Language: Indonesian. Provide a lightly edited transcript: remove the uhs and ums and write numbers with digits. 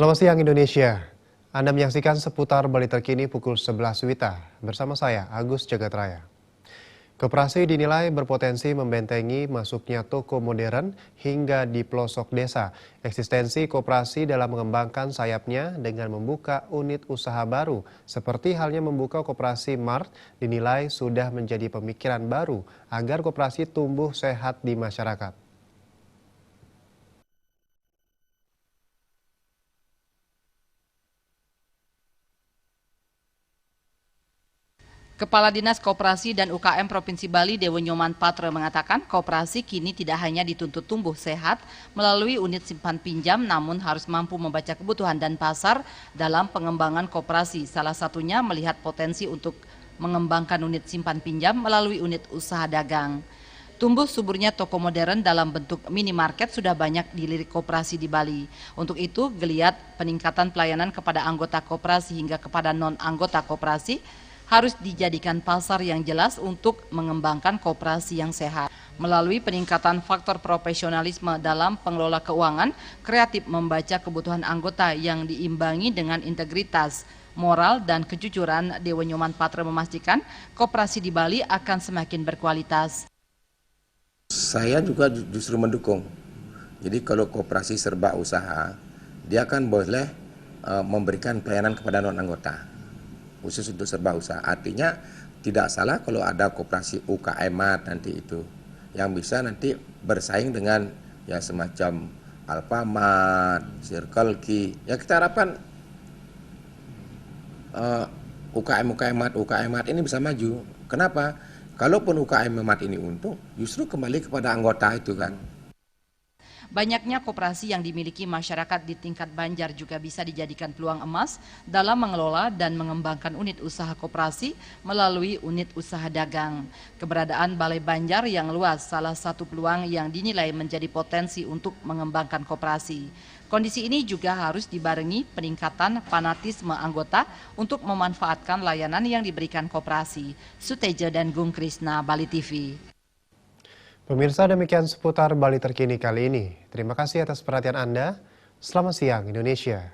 Selamat siang Indonesia. Anda menyaksikan seputar Bali terkini pukul 11 WITA bersama saya Agus Jagatraya. Koperasi dinilai berpotensi membentengi masuknya toko modern hingga di pelosok desa. Eksistensi koperasi dalam mengembangkan sayapnya dengan membuka unit usaha baru, seperti halnya membuka koperasi Mart, dinilai sudah menjadi pemikiran baru agar koperasi tumbuh sehat di masyarakat. Kepala Dinas Koperasi dan UKM Provinsi Bali Dewo Nyoman Patre mengatakan koperasi kini tidak hanya dituntut tumbuh sehat melalui unit simpan pinjam namun harus mampu membaca kebutuhan dan pasar dalam pengembangan koperasi. Salah satunya melihat potensi untuk mengembangkan unit simpan pinjam melalui unit usaha dagang. Tumbuh suburnya toko modern dalam bentuk minimarket sudah banyak dilirik koperasi di Bali. Untuk itu, geliat peningkatan pelayanan kepada anggota koperasi hingga kepada non-anggota koperasi harus dijadikan pasar yang jelas untuk mengembangkan koperasi yang sehat. Melalui peningkatan faktor profesionalisme dalam pengelola keuangan, kreatif membaca kebutuhan anggota yang diimbangi dengan integritas, moral, dan kejujuran, Dewo Nyoman Patre memastikan koperasi di Bali akan semakin berkualitas. Saya juga justru mendukung. Jadi kalau koperasi serba usaha, dia akan boleh memberikan pelayanan kepada non-anggota, khusus untuk serba usaha. Artinya tidak salah kalau ada koperasi UKM nanti itu yang bisa nanti bersaing dengan ya semacam Alfamart, Circle K. Ya kita harapkan UKM ini bisa maju. Kenapa? Kalaupun UKM ini untung, justru kembali kepada anggota itu kan. Banyaknya koperasi yang dimiliki masyarakat di tingkat Banjar juga bisa dijadikan peluang emas dalam mengelola dan mengembangkan unit usaha koperasi melalui unit usaha dagang. Keberadaan Balai Banjar yang luas salah satu peluang yang dinilai menjadi potensi untuk mengembangkan koperasi. Kondisi ini juga harus dibarengi peningkatan fanatisme anggota untuk memanfaatkan layanan yang diberikan koperasi. Suteja dan Gung Krisna, Bali TV. Pemirsa, demikian seputar Bali terkini kali ini. Terima kasih atas perhatian Anda. Selamat siang Indonesia.